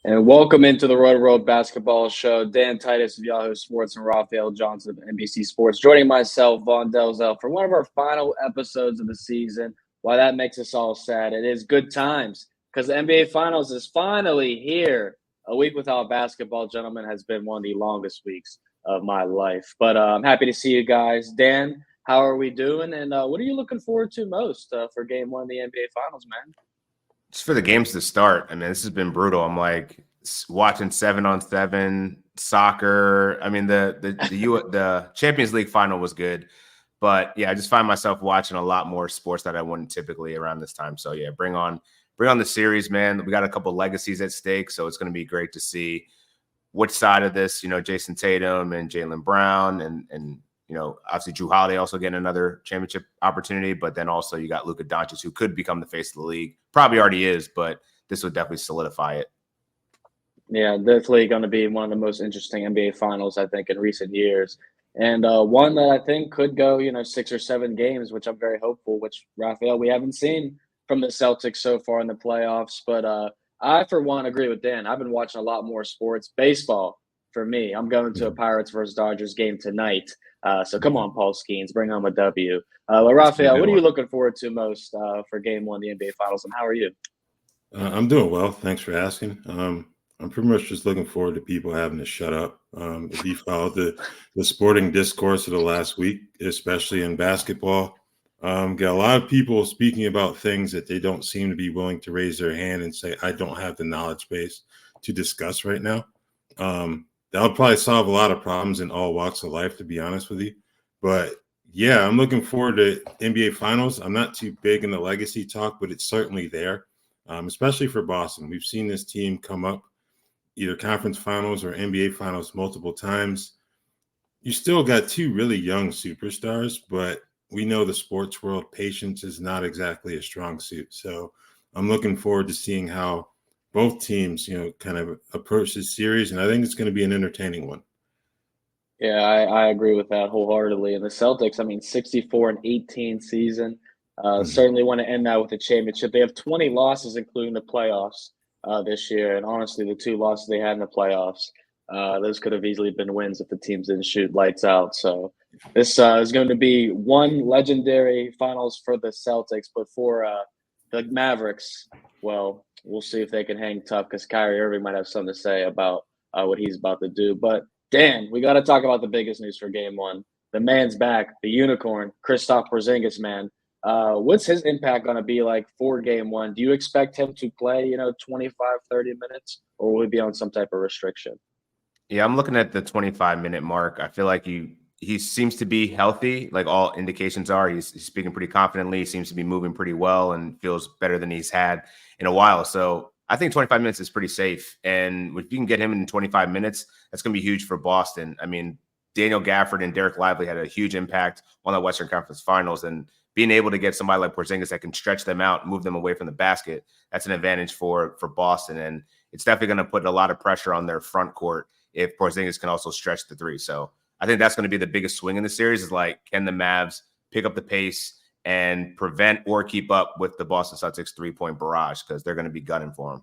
And welcome into the Rotoworld Basketball Show. Dan Titus of Yahoo Sports and Raphielle Johnson of NBC Sports joining myself, Vaughn Dalzell, for one of our final episodes of the season. Why that makes us all sad. It is good times because the NBA Finals is finally here. A week without basketball, gentlemen, has been one of the longest weeks of my life. But I'm happy to see you guys. Dan, how are we doing? And what are you looking forward to most for Game 1 of the NBA Finals, man? Just for the games to start. I mean, this has been brutal. I'm like watching 7-on-7 soccer. I mean, the Champions League final was good, but yeah, I just find myself watching a lot more sports that I wouldn't typically around this time. So yeah, bring on the series, man. We got a couple legacies at stake, so it's going to be great to see which side of this, Jason Tatum and Jalen Brown and obviously Drew Holiday also getting another championship opportunity, but then also you got Luka Doncic, who could become the face of the league. Probably already is, but this would definitely solidify it. Yeah, definitely going to be one of the most interesting NBA finals, I think, in recent years. And one that I think could go, 6 or 7 games, which I'm very hopeful, which, Raphael, we haven't seen from the Celtics so far in the playoffs. But I, for one, agree with Dan. I've been watching a lot more sports. Baseball, for me, I'm going to a Pirates versus Dodgers game tonight. So come on, Paul Skeens, bring home a W. But Raphael, what are you looking forward to most for Game 1 of the NBA Finals, and how are you? I'm doing well. Thanks for asking. I'm pretty much just looking forward to people having to shut up. If you followed the sporting discourse of the last week, especially in basketball, got a lot of people speaking about things that they don't seem to be willing to raise their hand and say, I don't have the knowledge base to discuss right now. That'll probably solve a lot of problems in all walks of life, to be honest with you. But yeah, I'm looking forward to NBA Finals. I'm not too big in the legacy talk, but it's certainly there, especially for Boston. We've seen this team come up either conference finals or NBA finals multiple times. You still got two really young superstars, but we know the sports world, patience is not exactly a strong suit. So I'm looking forward to seeing how both teams, kind of approach this series. And I think it's going to be an entertaining one. Yeah, I agree with that wholeheartedly. And the Celtics, 64-18 season. Certainly want to end that with a championship. They have 20 losses, including the playoffs this year. And honestly, the 2 losses they had in the playoffs, those could have easily been wins if the teams didn't shoot lights out. So this is going to be one legendary finals for the Celtics, but for the Mavericks, well, we'll see if they can hang tough because Kyrie Irving might have something to say about what he's about to do. But Dan, we got to talk about the biggest news for Game 1. The man's back, the unicorn, Kristaps Porzingis, man. What's his impact going to be like for Game 1? Do you expect him to play, 25, 30 minutes, or will he be on some type of restriction? Yeah, I'm looking at the 25-minute mark. I feel like he seems to be healthy, like all indications are. He's speaking pretty confidently. He seems to be moving pretty well and feels better than he's had in a while. So I think 25 minutes is pretty safe. And if you can get him in 25 minutes, that's going to be huge for Boston. I mean, Daniel Gafford and Derek Lively had a huge impact on the Western Conference Finals. And being able to get somebody like Porzingis that can stretch them out, move them away from the basket, that's an advantage for Boston. And it's definitely going to put a lot of pressure on their front court if Porzingis can also stretch the three. So I think that's going to be the biggest swing in the series is like, can the Mavs pick up the pace and prevent or keep up with the Boston Celtics 3-point barrage, because they're going to be gunning for him.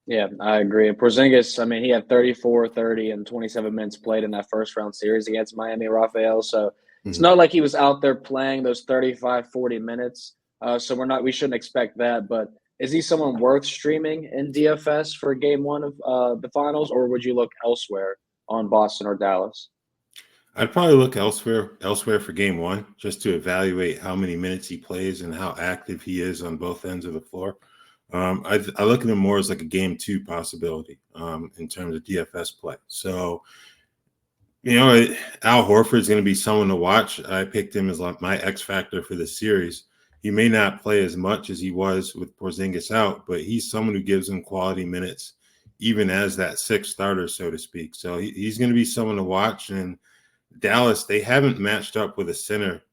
Yeah, I agree. And Porzingis, he had 34, 30, and 27 minutes played in that first round series against Miami, Raphael. So it's not like he was out there playing those 35, 40 minutes. So we shouldn't expect that. But is he someone worth streaming in DFS for Game 1 of the finals, or would you look elsewhere on Boston or Dallas? I'd probably look elsewhere for Game 1 just to evaluate how many minutes he plays and how active he is on both ends of the floor. I look at him more as like a Game 2 possibility in terms of DFS play. So, Al Horford is going to be someone to watch. I picked him as like my X factor for the series. He may not play as much as he was with Porzingis out, but he's someone who gives him quality minutes, even as that sixth starter, so to speak. So he's going to be someone to watch. And Dallas, they haven't matched up with a center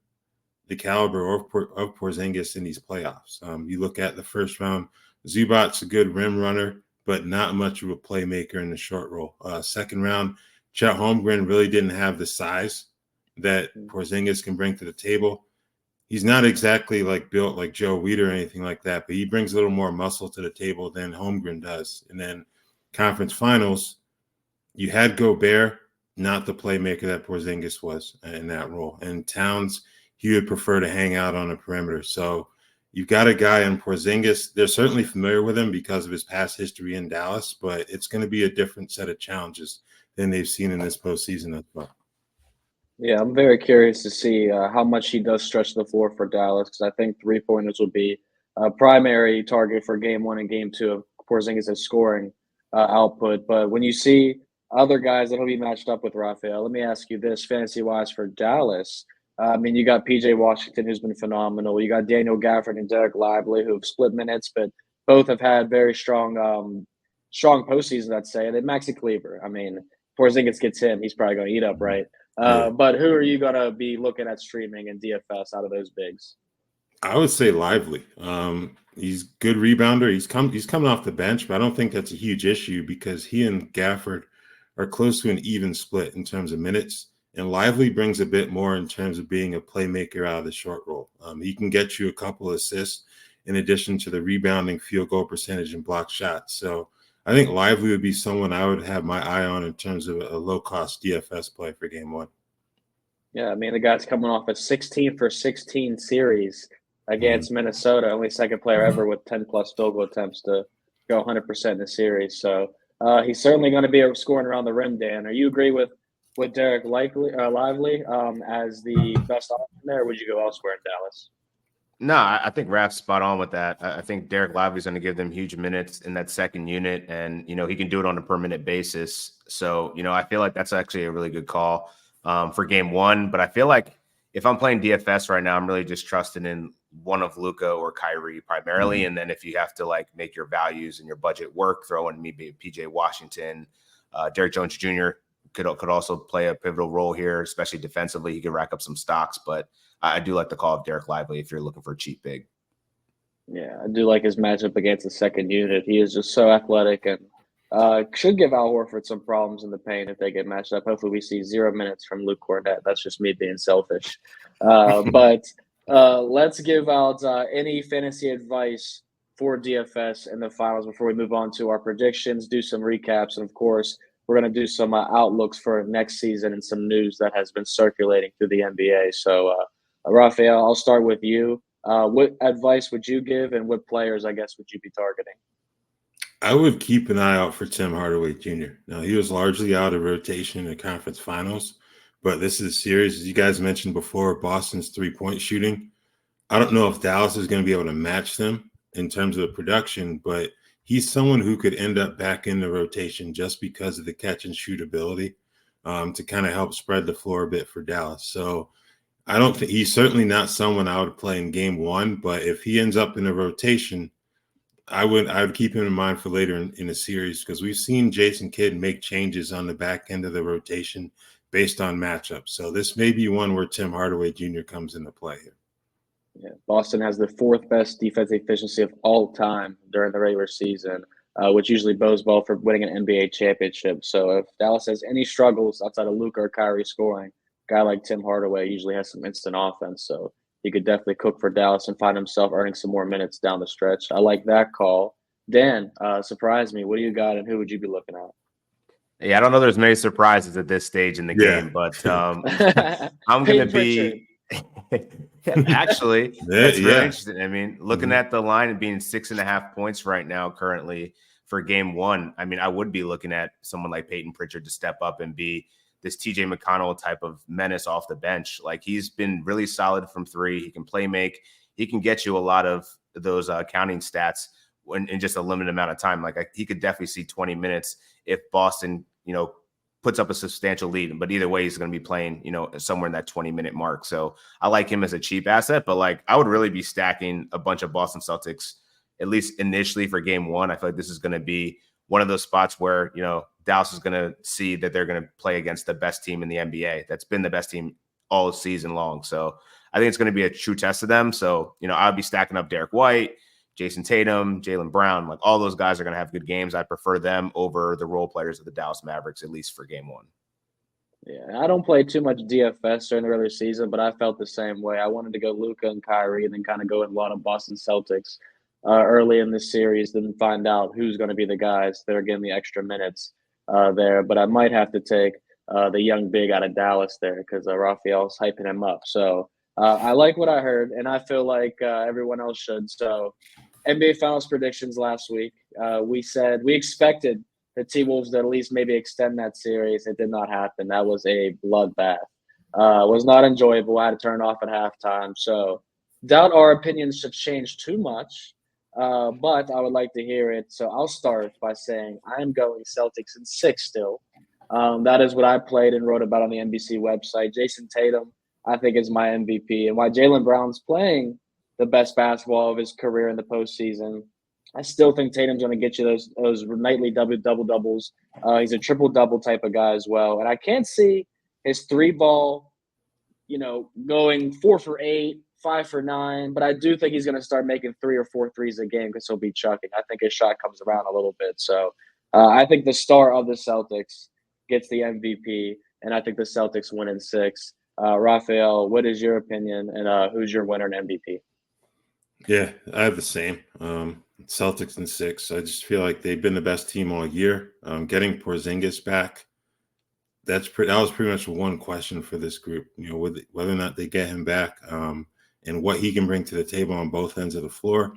the caliber of Porzingis in these playoffs. You look at the first round, Zubac's a good rim runner, but not much of a playmaker in the short roll. Second round, Chet Holmgren really didn't have the size that Porzingis can bring to the table. He's not exactly like built like Joe Weider or anything like that, but he brings a little more muscle to the table than Holmgren does. And then conference finals, you had Gobert, not the playmaker that Porzingis was in that role. And Towns, he would prefer to hang out on the perimeter. So you've got a guy in Porzingis. They're certainly familiar with him because of his past history in Dallas, but it's going to be a different set of challenges than they've seen in this postseason as well. Yeah, I'm very curious to see how much he does stretch the floor for Dallas, because I think three-pointers will be a primary target for game one and game two of Porzingis' scoring output. But when you see other guys that will be matched up with Raphael, let me ask you this, fantasy-wise for Dallas. I mean, you got P.J. Washington, who's been phenomenal. You got Daniel Gafford and Derek Lively, who have split minutes, but both have had very strong postseasons, I'd say. And then Maxi Kleber. I mean, Porzingis gets him, he's probably going to eat up, right? But who are you going to be looking at streaming in DFS out of those bigs? I would say Lively. He's good rebounder. He's coming off the bench, but I don't think that's a huge issue because he and Gafford are close to an even split in terms of minutes. And Lively brings a bit more in terms of being a playmaker out of the short roll. He can get you a couple assists in addition to the rebounding, field goal percentage, and block shots. So I think Lively would be someone I would have my eye on in terms of a low-cost DFS play for game one. Yeah, I mean, the guy's coming off a 16 for 16 series against Minnesota, only second player ever with 10-plus field goal attempts to go 100% in the series. So he's certainly going to be scoring around the rim, Dan. Are you agree with Derek Lively as the best option there, or would you go elsewhere in Dallas? No, I think Raph's spot on with that. I think Derek Lively's going to give them huge minutes in that second unit, and, he can do it on a per-minute basis. So, I feel like that's actually a really good call for game one. But I feel like if I'm playing DFS right now, I'm really just trusting in one of Luka or Kyrie primarily. And then if you have to, make your values and your budget work, throw in maybe PJ Washington, Derrick Jones Jr. could also play a pivotal role here, especially defensively. He could rack up some stocks, but I do like the call of Derek Lively if you're looking for a cheap big. Yeah, I do like his matchup against the second unit. He is just so athletic and should give Al Horford some problems in the paint if they get matched up. Hopefully we see 0 minutes from Luke Cornett. That's just me being selfish. But let's give out any fantasy advice for DFS in the finals before we move on to our predictions, do some recaps, and, of course, we're going to do some outlooks for next season and some news that has been circulating through the NBA. So, Raphael, I'll start with you. What advice would you give, and what players, I guess, would you be targeting? I would keep an eye out for Tim Hardaway Jr. Now, he was largely out of rotation in the conference finals, but this is a series, as you guys mentioned before, Boston's three-point shooting. I don't know if Dallas is going to be able to match them in terms of production, but he's someone who could end up back in the rotation just because of the catch and shoot ability to kind of help spread the floor a bit for Dallas. So I don't think he's certainly not someone I would play in game one, but if he ends up in a rotation, I would keep him in mind for later in the series because we've seen Jason Kidd make changes on the back end of the rotation based on matchups. So this may be one where Tim Hardaway Jr. comes into play here. Yeah, Boston has the fourth best defensive efficiency of all time during the regular season, which usually bodes well for winning an NBA championship. So if Dallas has any struggles outside of Luka or Kyrie scoring, a guy like Tim Hardaway usually has some instant offense. So he could definitely cook for Dallas and find himself earning some more minutes down the stretch. I like that call. Dan, surprise me. What do you got, and who would you be looking at? Yeah, I don't know there's many surprises at this stage in the game, but I'm going to be actually, that's really interesting. I mean, looking at the line and being 6.5 points right now currently for game one, I mean, I would be looking at someone like Peyton Pritchard to step up and be this TJ McConnell type of menace off the bench. Like, he's been really solid from three. He can play make. He can get you a lot of those counting stats in just a limited amount of time. Like, he could definitely see 20 minutes if Boston, puts up a substantial lead. But either way, he's going to be playing, somewhere in that 20-minute mark. So I like him as a cheap asset, but I would really be stacking a bunch of Boston Celtics, at least initially for game one. I feel like this is going to be one of those spots where, Dallas is going to see that they're going to play against the best team in the NBA. That's been the best team all season long. So I think it's going to be a true test of them. So, I'll be stacking up Derek White, Jason Tatum, Jalen Brown. Like, all those guys are going to have good games. I prefer them over the role players of the Dallas Mavericks, at least for game one. Yeah, I don't play too much DFS during the regular season, but I felt the same way. I wanted to go Luka and Kyrie and then kind of go in a lot of Boston Celtics. early in this series, then find out who's going to be the guys that are getting the extra minutes there. But I might have to take the young big out of Dallas there because Raphielle's hyping him up. So I like what I heard, and I feel like everyone else should. So NBA Finals predictions last week. We said we expected the T-Wolves to at least maybe extend that series. It did not happen. That was a bloodbath. Was not enjoyable. I had to turn off at halftime. So doubt our opinions should change too much, but I would like to hear it. So I'll start by saying I am going Celtics in 6 still. That is what I played and wrote about on the NBC website. Jason Tatum, I think, is my MVP. And while Jaylen Brown's playing the best basketball of his career in the postseason, I still think Tatum's going to get you those nightly double-doubles. He's a triple-double type of guy as well. And I can't see his 3-ball, going 4 for 8, 5 for 9. But I do think he's going to start making 3 or 4 threes a game because he'll be chucking. I think his shot comes around a little bit. So I think the star of the Celtics gets the MVP, and I think the Celtics win in 6. Raphielle, what is your opinion, and who's your winner and MVP? Yeah, I have the same. Celtics in 6. I just feel like they've been the best team all year. Getting Porzingis back, that was pretty much one question for this group. Whether or not they get him back, and what he can bring to the table on both ends of the floor.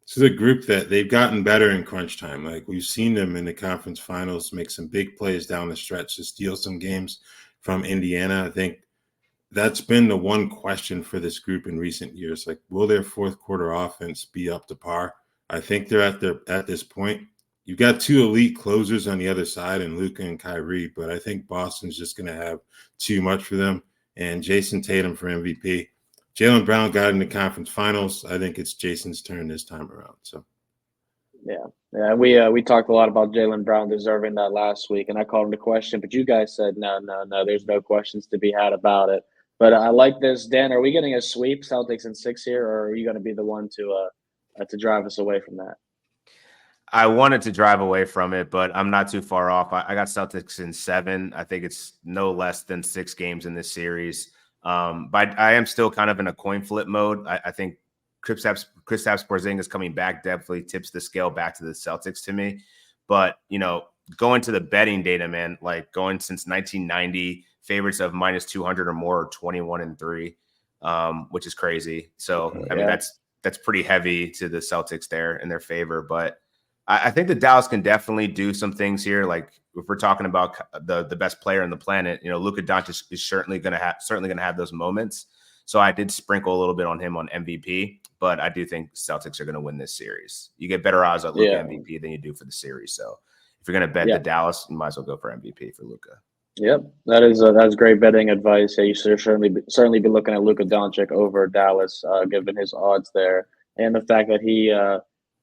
This is a group that they've gotten better in crunch time. Like, we've seen them in the conference finals make some big plays down the stretch to steal some games from Indiana. I think that's been the one question for this group in recent years. Like, will their fourth quarter offense be up to par? I think they're at this point. You've got 2 elite closers on the other side in Luka and Kyrie, but I think Boston's just going to have too much for them. And Jason Tatum for MVP. Jaylen Brown got in the conference finals. I think it's Jason's turn this time around. So, yeah, we talked a lot about Jaylen Brown deserving that last week, and I called him the question, but you guys said no, there's no questions to be had about it. But I like this. Dan, are we getting a sweep, Celtics in 6 here, or are you going to be the one to drive us away from that? I wanted to drive away from it, but I'm not too far off. I got Celtics in 7. I think it's no less than 6 games in this series. But I am still kind of in a coin flip mode. I think Kristaps Porzingis coming back definitely tips the scale back to the Celtics to me. But, going to the betting data, man, like going since 1990, favorites of minus 200 or more are 21-3, which is crazy. So, I mean, that's pretty heavy to the Celtics there in their favor. But I think the Dallas can definitely do some things here. Like, if we're talking about the best player on the planet, Luka Donte is certainly going to have those moments. So I did sprinkle a little bit on him on MVP, but I do think Celtics are going to win this series. You get better odds at Luka MVP than you do for the series. So if you're going to bet the Dallas, you might as well go for MVP for Luka. Yep, that's great betting advice. Yeah, you should certainly be looking at Luka Doncic over Dallas, given his odds there, and the fact that he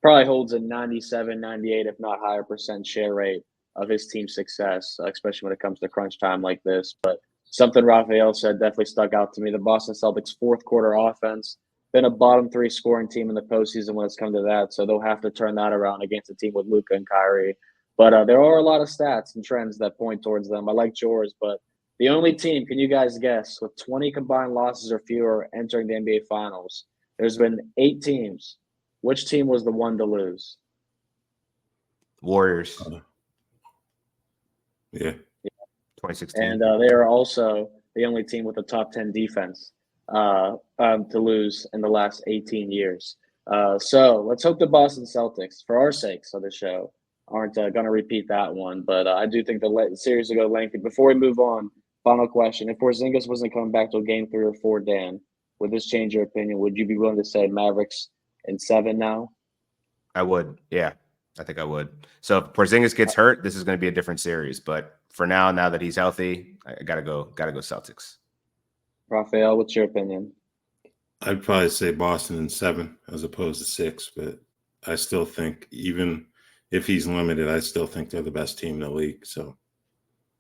probably holds a 97, 98, if not higher % share rate of his team's success, especially when it comes to crunch time like this. But something Raphielle said definitely stuck out to me. The Boston Celtics fourth quarter offense, been a bottom 3 scoring team in the postseason when it's come to that. So they'll have to turn that around against a team with Luka and Kyrie. But there are a lot of stats and trends that point towards them. I like yours, but the only team, can you guys guess, with 20 combined losses or fewer entering the NBA Finals, there's been 8 teams. Which team was the one to lose? Warriors. Yeah. 2016. And they are also the only team with a top 10 defense to lose in the last 18 years. So let's hope the Boston Celtics, for our sakes of the show, aren't going to repeat that one. But I do think the series will go lengthy. Before we move on, final question. If Porzingis wasn't coming back till game 3 or 4, Dan, would this change your opinion? Would you be willing to say Mavericks in 7 now? I would. Yeah, I think I would. So if Porzingis gets hurt, this is going to be a different series. But for now that he's healthy, I gotta go Celtics. Raphielle, what's your opinion? I'd probably say Boston in 7 as opposed to 6, but I still think even if he's limited, I still think they're the best team in the league. So,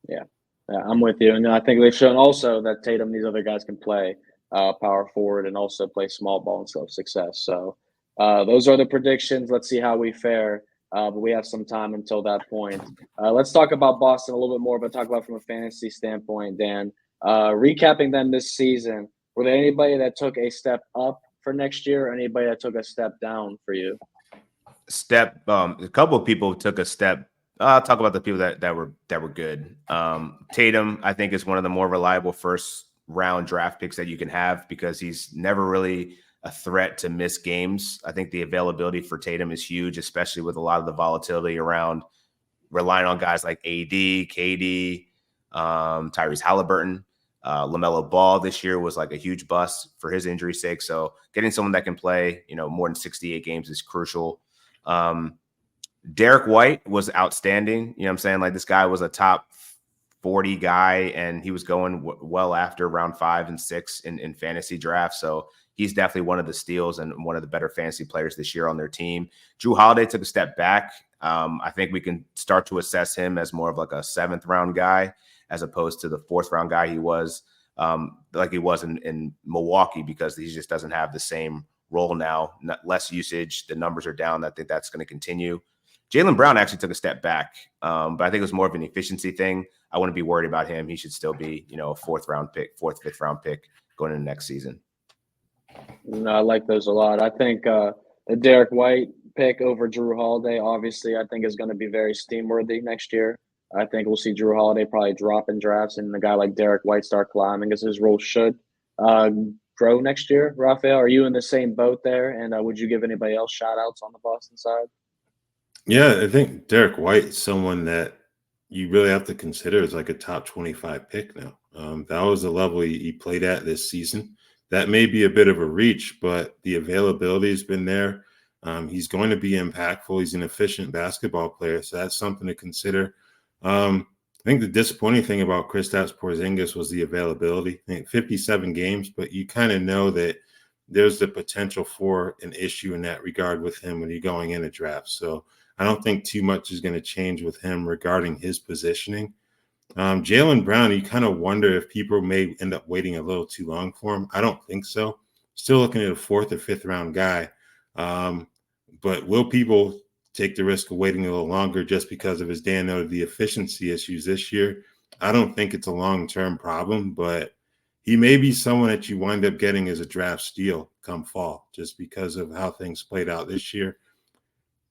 yeah, I'm with you. And I think they've shown also that Tatum, these other guys can play power forward and also play small ball and still have success. So those are the predictions. Let's see how we fare. But we have some time until that point. Let's talk about Boston a little bit more, but talk about from a fantasy standpoint, Dan. Recapping them this season, were there anybody that took a step up for next year, or anybody that took a step down for you? A couple of people took a step. I'll talk about the people that were good. Tatum, I think, is one of the more reliable first round draft picks that you can have because he's never really a threat to miss games. I think the availability for Tatum is huge, especially with a lot of the volatility around relying on guys like AD, KD, Tyrese Halliburton. LaMelo Ball this year was like a huge bust for his injury sake. So getting someone that can play, more than 68 games is crucial. Derek White was outstanding. You know what I'm saying? Like, this guy was a top 40 guy, and he was going well after round 5 and 6 in fantasy drafts. So he's definitely one of the steals and one of the better fantasy players this year on their team. Jrue Holiday took a step back. I think we can start to assess him as more of like a 7th round guy as opposed to the 4th round guy he was in Milwaukee, because he just doesn't have the same role now. Less usage. The numbers are down. I think that's going to continue. Jalen Brown actually took a step back, but I think it was more of an efficiency thing. I wouldn't be worried about him. He should still be, a 4th round pick, 4th, 5th round pick going into next season. No, I like those a lot. I think the Derek White pick over Jrue Holiday, obviously, I think is going to be very steam-worthy next year. I think we'll see Jrue Holiday probably drop in drafts, and a guy like Derek White start climbing, as his role should grow next year. Raphael, are you in the same boat there? And would you give anybody else shout-outs on the Boston side? Yeah, I think Derek White is someone that you really have to consider as like a top 25 pick now. That was the level he played at this season. That may be a bit of a reach, but the availability has been there. He's going to be impactful. He's an efficient basketball player, so that's something to consider. I think the disappointing thing about Kristaps Porzingis was the availability. I think 57 games, but you kind of know that there's the potential for an issue in that regard with him when you're going in a draft. So I don't think too much is going to change with him regarding his positioning. Jalen Brown, you kind of wonder if people may end up waiting a little too long for him. I don't think so. Still looking at a 4th or 5th round guy. But will people take the risk of waiting a little longer just because of, as Dan noted, the efficiency issues this year? I don't think it's a long-term problem, but he may be someone that you wind up getting as a draft steal come fall just because of how things played out this year.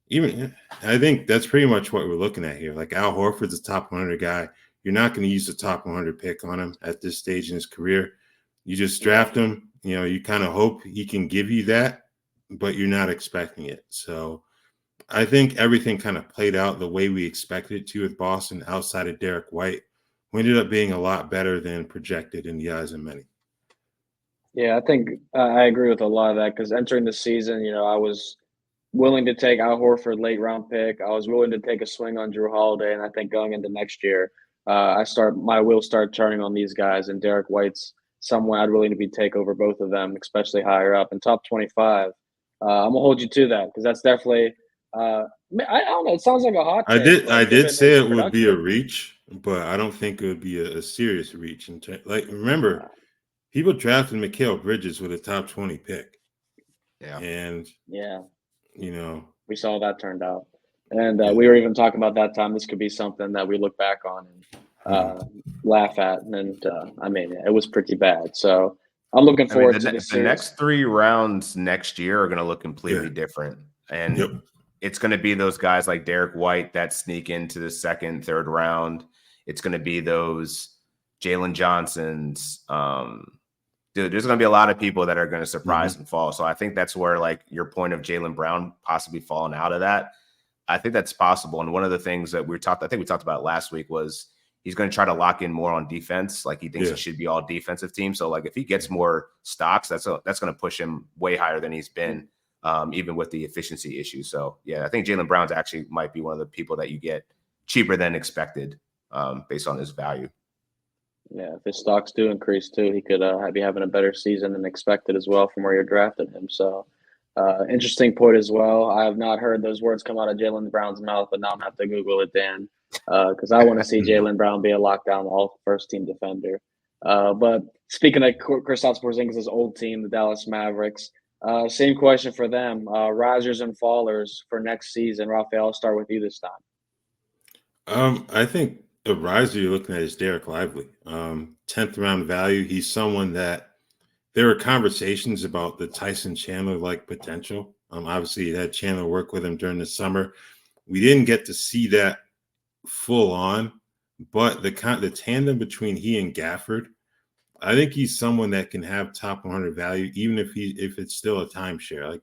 I think that's pretty much what we're looking at here. Like, Al Horford's a top 100 guy. You're not going to use the top 100 pick on him at this stage in his career. You just draft him. You kind of hope he can give you that, but you're not expecting it. So I think everything kind of played out the way we expected it to with Boston outside of Derek White, who ended up being a lot better than projected in the eyes of many. Yeah, I think I agree with a lot of that, because entering the season, I was willing to take Al Horford late round pick. I was willing to take a swing on Jrue Holiday, and I think going into next year, my wheels start turning on these guys, and Derek White's someone I'd willing to be take over both of them, especially higher up in top 25. I'm gonna hold you to that, because that's definitely. I don't know. It sounds like a hot take. I did say it would be a reach, but I don't think it would be a serious reach. Remember, people drafted Mikal Bridges with a top 20 pick. Yeah, and we saw that turned out. And we were even talking about that time. This could be something that we look back on and laugh at. And it was pretty bad. So I'm looking forward to the next 3 rounds next year are going to look completely different. And it's going to be those guys like Derek White that sneak into the 2nd, 3rd round. It's going to be those Jalen Johnsons. Dude, there's going to be a lot of people that are going to surprise and fall. So I think that's where, like, your point of Jalen Brown possibly falling out of that, I think that's possible. And one of the things that we talked about last week was he's going to try to lock in more on defense. Like, he thinks he should be all defensive team. So, like, if he gets more stocks, that's going to push him way higher than he's been, even with the efficiency issue. So, yeah, I think Jalen Brown's actually might be one of the people that you get cheaper than expected based on his value. Yeah, if his stocks do increase too, he could be having a better season than expected as well from where you're drafting him. So, interesting point as well. I have not heard those words come out of Jalen Brown's mouth, but now I'm going to have to Google it, Dan, because I want to see Jalen Brown be a lockdown all-first-team defender. But speaking of Kristaps Porzingis' old team, the Dallas Mavericks, same question for them. Risers and fallers for next season. Raphael, I'll start with you this time. I think the riser you're looking at is Derek Lively. 10th round value. He's someone that there were conversations about the Tyson Chandler-like potential. Obviously, he had Chandler work with him during the summer. We didn't get to see that full on, but the tandem between he and Gafford, I think he's someone that can have top 100 value, even if it's still a timeshare.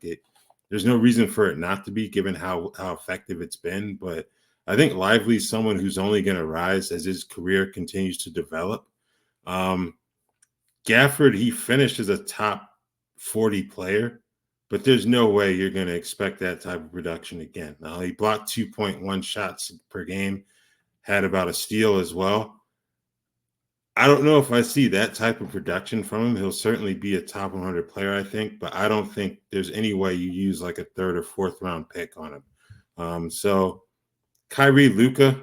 There's no reason for it not to be, given how effective it's been. But I think Lively's someone who's only going to rise as his career continues to develop. Gafford, he finished as a top 40 player, but there's no way you're going to expect that type of production again. Now, he blocked 2.1 shots per game, had about a steal as well. I don't know if I see that type of production from him. He'll certainly be a top 100 player, I think, but I don't think there's any way you use like a third or fourth round pick on him. So Kyrie, Luka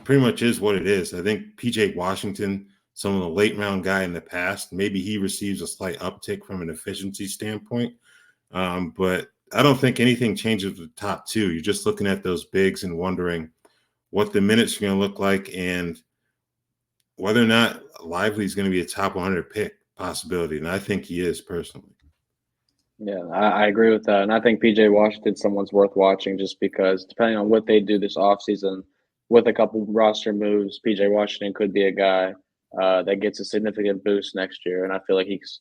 pretty much is what it is. I think PJ Washington, some of the late round guy in the past, maybe he receives a slight uptick from an efficiency standpoint. But I don't think anything changes with the top two. You're just looking at those bigs and wondering what the minutes are going to look like and whether or not Lively is going to be a top 100 pick possibility. And I think he is personally. Yeah, I agree with that. And I think PJ Washington's someone's worth watching just because depending on what they do this offseason with a couple roster moves, PJ Washington could be a guy that gets a significant boost next year. And I feel like he's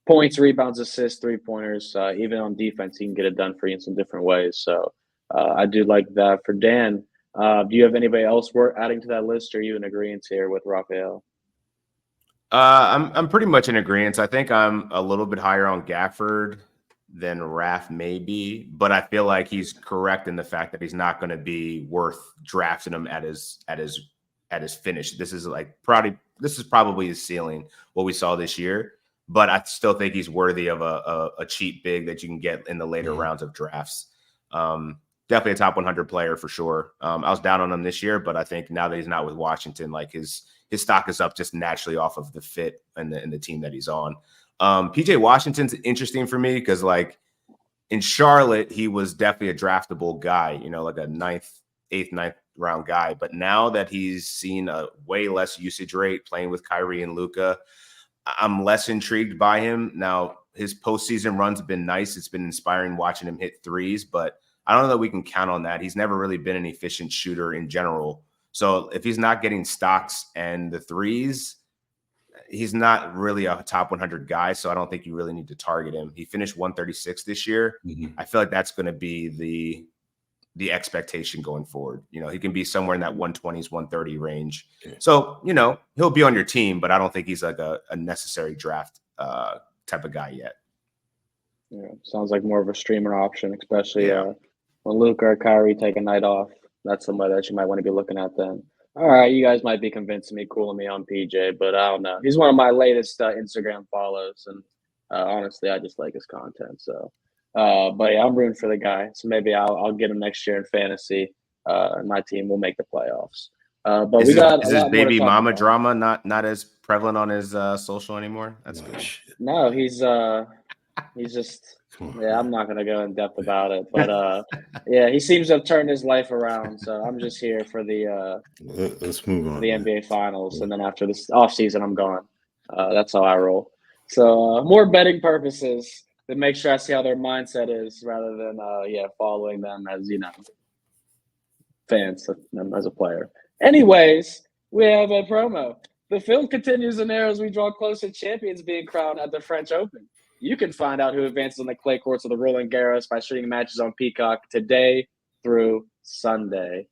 points, rebounds, assists, three-pointers. Even on defense, he can get it done for you in some different ways. So I do like that. For Dan, do you have anybody else worth adding to that list, or are you in agreement here with Raphielle? I'm pretty much in agreement. I think I'm a little bit higher on Gafford than Raph maybe, but I feel like he's correct in the fact that he's not going to be worth drafting him at his finish. This is probably his ceiling, what we saw this year. But I still think he's worthy of a cheap big that you can get in the later rounds of drafts. Definitely a top 100 player for sure. I was down on him this year, but I think now that he's not with Washington, like his stock is up just naturally off of the fit and the team that he's on. PJ Washington's interesting for me because like in Charlotte, he was definitely a draftable guy, like a eighth, ninth round guy. But now that he's seen a way less usage rate playing with Kyrie and Luka, I'm less intrigued by him. Now, his postseason runs have been nice. It's been inspiring watching him hit threes, but I don't know that we can count on that. He's never really been an efficient shooter in general. So if he's not getting stocks and the threes, he's not really a top 100 guy. So I don't think you really need to target him. He finished 136 this year. Mm-hmm. I feel like that's going to be the expectation going forward. He can be somewhere in that 120s, 130 range. Okay. So, he'll be on your team, but I don't think he's like a necessary draft type of guy yet. Yeah, sounds like more of a streamer option, especially when Luka or Kyrie take a night off. That's somebody that you might want to be looking at then. All right, you guys might be convincing me, cooling me on PJ, but I don't know. He's one of my latest Instagram follows, and honestly, I just like his content. So, but yeah, I'm rooting for the guy. So maybe I'll get him next year in fantasy, and my team will make the playoffs. But is his baby mama drama not as prevalent on his social anymore? That's good. No, he's just. Yeah, I'm not going to go in depth about it, but yeah, he seems to have turned his life around. So I'm just here for the let's move on. The NBA Finals, and then after this offseason, I'm gone. That's how I roll. So more betting purposes to make sure I see how their mindset is, rather than following them as fans of them as a player. Anyways, we have a promo. The film continues in there as we draw closer champions being crowned at the French Open. You can find out who advances on the clay courts of the Roland Garros by streaming matches on Peacock today through Sunday.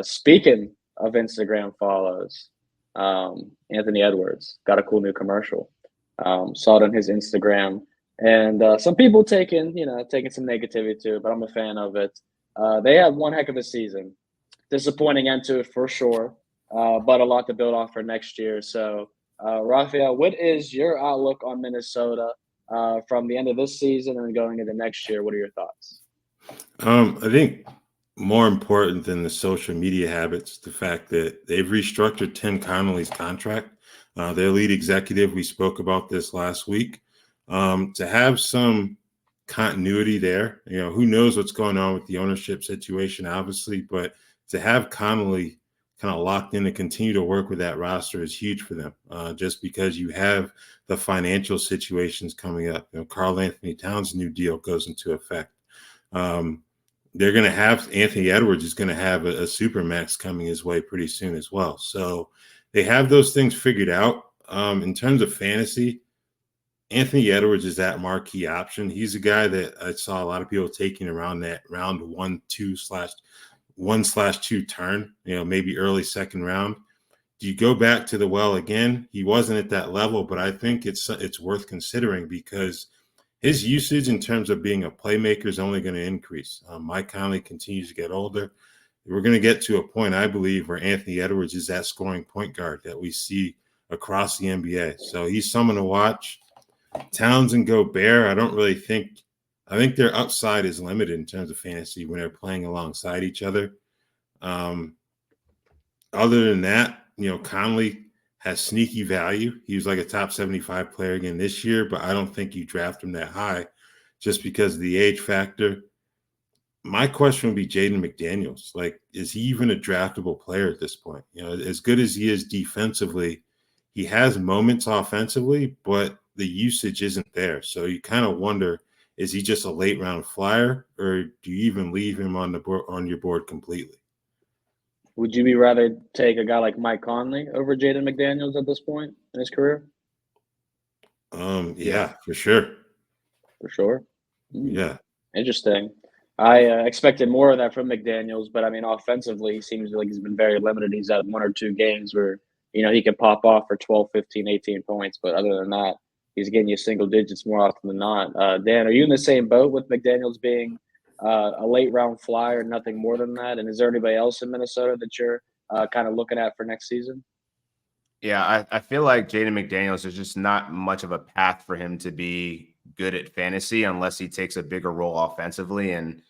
Speaking of Instagram follows, Anthony Edwards got a cool new commercial. Saw it on his Instagram, and some people taking some negativity to it, but I'm a fan of it. They had one heck of a season. Disappointing end to it for sure, but a lot to build off for next year. So, Raphielle, what is your outlook on Minnesota? From the end of this season and going into next year, what are your thoughts? I think more important than the social media habits, the fact that they've restructured Tim Connelly's contract. Their lead executive, we spoke about this last week. To have some continuity there, who knows what's going on with the ownership situation, obviously, but to have Connelly kind of locked in to continue to work with that roster is huge for them, just because you have the financial situations coming up. Karl Anthony Towns' new deal goes into effect. They're going to have Anthony Edwards is going to have a supermax coming his way pretty soon as well. So they have those things figured out. In terms of fantasy, Anthony Edwards is that marquee option. He's a guy that I saw a lot of people taking around that round 1/2 turn, maybe early second round. Do you go back to the well again? He wasn't at that level, but I think it's worth considering because his usage in terms of being a playmaker is only going to increase. Mike Conley continues to get older. We're going to get to a point, I believe, where Anthony Edwards is that scoring point guard that we see across the NBA. So he's someone to watch. Towns and Gobert, I think their upside is limited in terms of fantasy when they're playing alongside each other. Other than that, Conley has sneaky value. He was like a top 75 player again this year, but I don't think you draft him that high just because of the age factor. My question would be Jaden McDaniels. Like, is he even a draftable player at this point? As good as he is defensively, he has moments offensively, but the usage isn't there. So you kind of wonder, is he just a late round flyer, or do you even leave him on your board completely? Would you rather take a guy like Mike Conley over Jaden McDaniels at this point in his career? Yeah, for sure. For sure. Yeah. Interesting. I expected more of that from McDaniels, but I mean, offensively, he seems like he's been very limited. He's had 1 or 2 games where, he can pop off for 12, 15, 18 points, but other than that, he's getting you single digits more often than not. Dan, are you in the same boat with McDaniels being a late round flyer, nothing more than that? And is there anybody else in Minnesota that you're kind of looking at for next season? Yeah, I feel like Jaden McDaniels, there's just not much of a path for him to be good at fantasy unless he takes a bigger role offensively. And,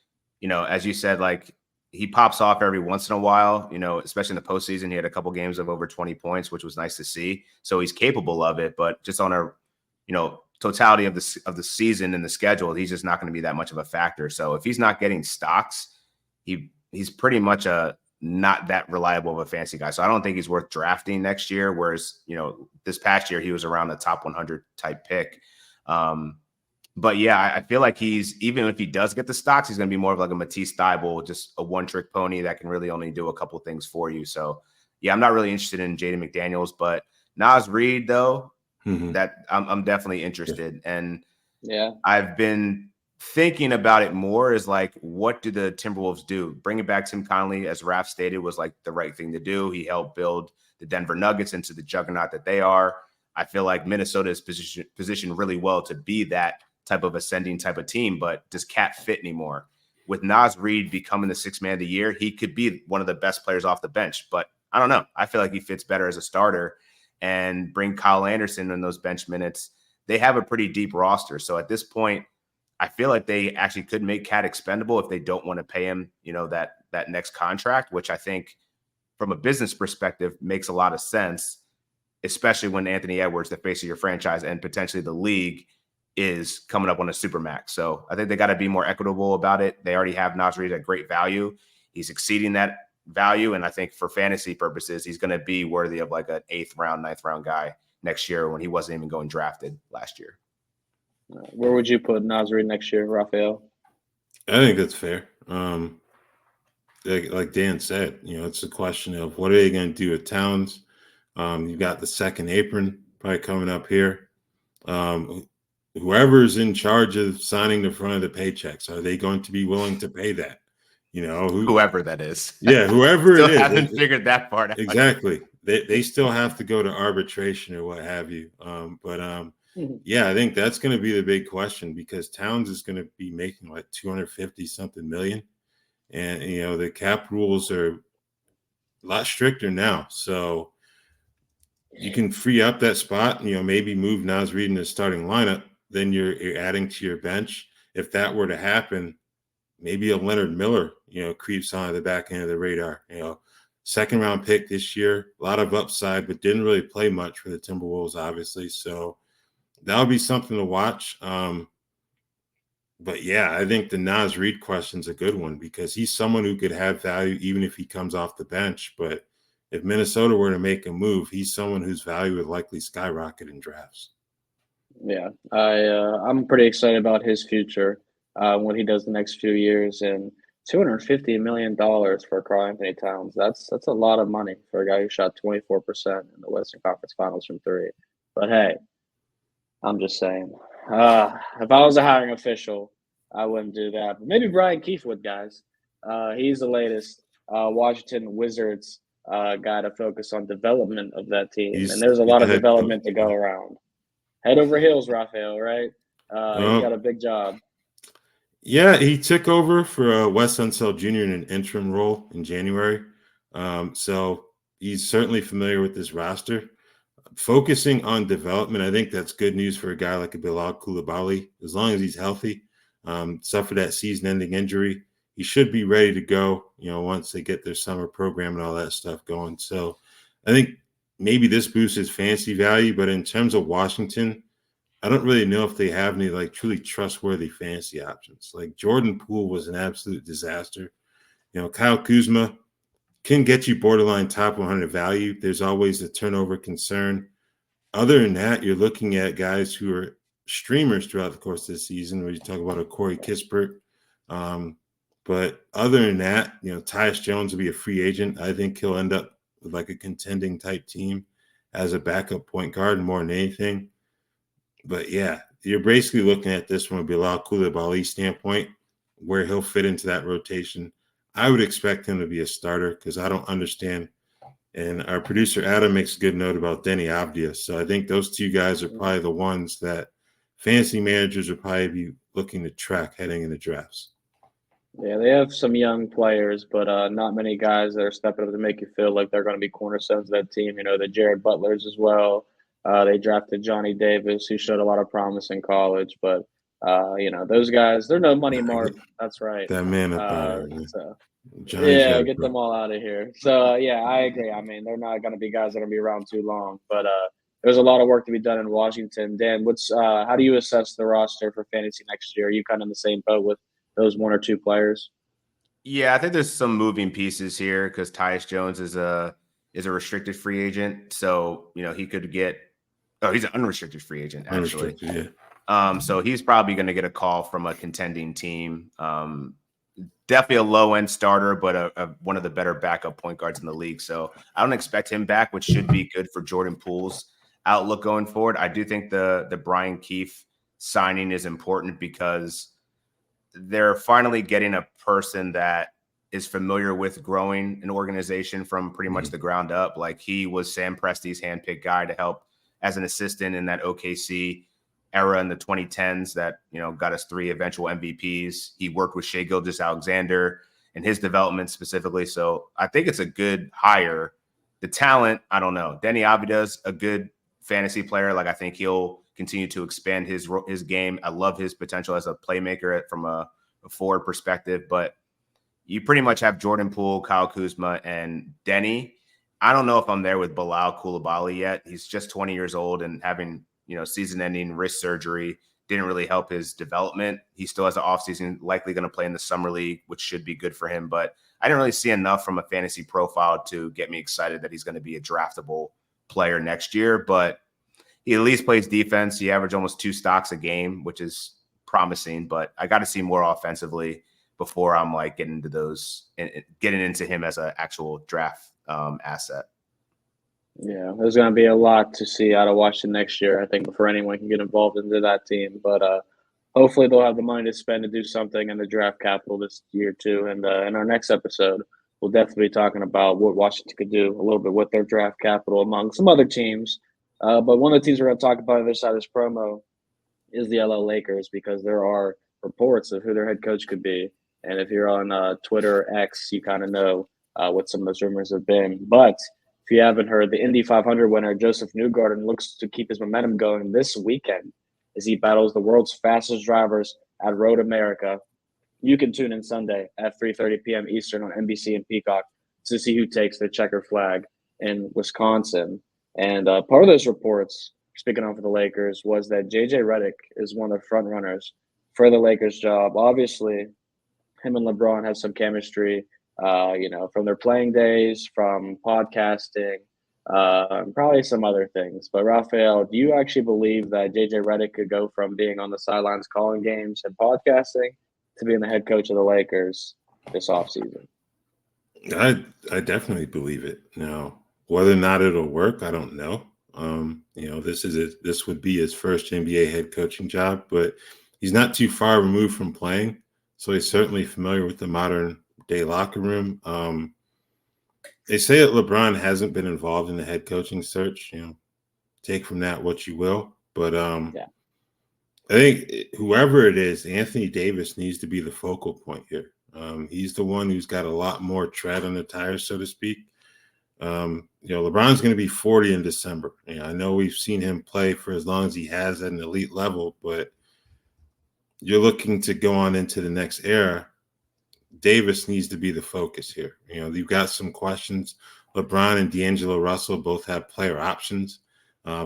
as you said, like he pops off every once in a while, especially in the postseason. He had a couple games of over 20 points, which was nice to see. So he's capable of it, but just on a, totality of the season and the schedule, he's just not going to be that much of a factor. So if he's not getting stocks, he's pretty much not that reliable of a fantasy guy. So I don't think he's worth drafting next year. Whereas, this past year he was around the top 100 type pick. But yeah, I feel like even if he does get the stocks, he's going to be more of like a Matisse Thybulle, just a one-trick pony that can really only do a couple things for you. So yeah, I'm not really interested in Jaden McDaniels, but Naz Reid though, that I'm definitely interested. And yeah, I've been thinking about it more is like, what do the Timberwolves do? Bringing back Tim Connelly, as Raph stated, was like the right thing to do. He helped build the Denver Nuggets into the juggernaut that they are. I feel like Minnesota is positioned really well to be that type of ascending type of team, but does Cat fit anymore? With Naz Reid becoming the 6th man of the year, he could be one of the best players off the bench, but I don't know. I feel like he fits better as a starter, and bring Kyle Anderson in those bench minutes. They have a pretty deep roster. So at this point, I feel like they actually could make Cat expendable if they don't want to pay him, that next contract, which I think from a business perspective makes a lot of sense, especially when Anthony Edwards, the face of your franchise and potentially the league, is coming up on a supermax. So I think they got to be more equitable about it. They already have Naz Reid at great value. He's exceeding that value. And I think for fantasy purposes, he's going to be worthy of like an 8th round, 9th round guy next year when he wasn't even going drafted last year. Where would you put Naz Reid next year, Raphael? I think that's fair. Like Dan said, it's a question of what are they going to do with Towns? You've got the second apron probably coming up here. Whoever's in charge of signing the front of the paychecks, are they going to be willing to pay that? Whoever that is. Yeah, whoever still it is. Haven't figured that part out. Exactly. They still have to go to arbitration or what have you. Yeah, I think that's going to be the big question because Towns is going to be making like 250 something million. And, the cap rules are a lot stricter now. So you can free up that spot, maybe move Naz Reid in the starting lineup. Then you're adding to your bench. If that were to happen, maybe a Leonard Miller, creeps on the back end of the radar. 2nd round pick this year, a lot of upside, but didn't really play much for the Timberwolves, obviously. So that'll be something to watch. But yeah, I think the Naz Reid question is a good one because he's someone who could have value even if he comes off the bench. But if Minnesota were to make a move, he's someone whose value would likely skyrocket in drafts. Yeah, I'm pretty excited about his future, what he does the next few years, and $250 million for Karl Anthony Towns. That's a lot of money for a guy who shot 24% in the Western Conference Finals from three. But hey, I'm just saying, if I was a hiring official, I wouldn't do that. But maybe Brian Keefe would, guys. He's the latest Washington Wizards guy to focus on development of that team, and He's there's a lot the of head coach. development to go around. Head over heels, Raphielle, right? He's got a big job. Yeah, he took over for Wes Unseld Jr. in an interim role in January. So he's certainly familiar with this roster. Focusing on development, I think that's good news for a guy like a Bilal Coulibaly. As long as he's healthy, suffered that season-ending injury, he should be ready to go, once they get their summer program and all that stuff going. So I think maybe this boosts his fantasy value, but in terms of Washington, I don't really know if they have any truly trustworthy fantasy options. Like Jordan Poole was an absolute disaster. Kyle Kuzma can get you borderline top 100 value. There's always a turnover concern. Other than that, you're looking at guys who are streamers throughout the course of the season, where you talk about a Corey Kispert. But other than that, Tyus Jones will be a free agent. I think he'll end up with a contending type team as a backup point guard more than anything. But yeah, you're basically looking at this from a Bilal Coulibaly standpoint, where he'll fit into that rotation. I would expect him to be a starter because I don't understand. And our producer Adam makes a good note about Denny Avdia. So I think those two guys are probably the ones that fantasy managers will probably be looking to track heading into drafts. Yeah, they have some young players, but not many guys that are stepping up to make you feel like they're going to be cornerstones of that team. The Jared Butlers as well. They drafted Johnny Davis, who showed a lot of promise in college, but those guys, they're no money mark. That's right. That man up there. Get them all out of here. So I agree. I mean, they're not going to be guys that are going to be around too long, but there's a lot of work to be done in Washington. Dan, how do you assess the roster for fantasy next year? Are you kind of in the same boat with those one or two players? Yeah, I think there's some moving pieces here because Tyus Jones is a restricted free agent, so he could get. Oh, he's an unrestricted free agent actually. Yeah. So he's probably going to get a call from a contending team. Definitely a low end starter, but one of the better backup point guards in the league. So I don't expect him back, which should be good for Jordan Poole's outlook going forward. I do think the Brian Keefe signing is important because they're finally getting a person that is familiar with growing an organization from pretty much the ground up. Like he was Sam Presti's handpicked guy to help as an assistant in that OKC era in the 2010s that, got us 3 eventual MVPs. He worked with Shai Gilgeous-Alexander and his development specifically. So I think it's a good hire. The talent, I don't know. Denny Avida's a good fantasy player. I think he'll continue to expand his game. I love his potential as a playmaker from a forward perspective, but you pretty much have Jordan Poole, Kyle Kuzma, and Denny. I don't know if I'm there with Bilal Coulibaly yet. He's just 20 years old and having, season-ending wrist surgery didn't really help his development. He still has an offseason, likely going to play in the summer league, which should be good for him. But I didn't really see enough from a fantasy profile to get me excited that he's going to be a draftable player next year. But he at least plays defense. He averaged almost 2 stocks a game, which is promising. But I got to see more offensively before I'm getting into him as an actual draft asset. Yeah, there's going to be a lot to see out of Washington next year, I think, before anyone can get involved into that team. But hopefully they'll have the money to spend to do something in the draft capital this year, too. And in our next episode, we'll definitely be talking about what Washington could do a little bit with their draft capital among some other teams. But one of the teams we're going to talk about on the other side of this promo is the LA Lakers, because there are reports of who their head coach could be. And if you're on Twitter, X, you kind of know what some of those rumors have been. But if you haven't heard, the Indy 500 winner, Joseph Newgarden, looks to keep his momentum going this weekend as he battles the world's fastest drivers at Road America. You can tune in Sunday at 3:30 p.m. Eastern on NBC and Peacock to see who takes the checker flag in Wisconsin. And part of those reports, speaking on for the Lakers, was that JJ Redick is one of the front runners for the Lakers job. Obviously, him and LeBron have some chemistry. from their playing days, from podcasting, and probably some other things. But Raphael, do you actually believe that JJ Redick could go from being on the sidelines calling games and podcasting to being the head coach of the Lakers this offseason? I definitely believe it. Now, whether or not it'll work, I don't know. This would be his first NBA head coaching job, but he's not too far removed from playing, so he's certainly familiar with the modern day locker room. They say that LeBron hasn't been involved in the head coaching search. Take from that what you will, but Yeah. I think whoever it is, Anthony Davis needs to be the focal point here. He's the one who's got a lot more tread on the tires, so to speak. LeBron's going to be 40 in December. I know we've seen him play for as long as he has at an elite level, but you're looking to go on into the next era. Davis needs to be the focus here. You've got some questions. LeBron and D'Angelo Russell both have player options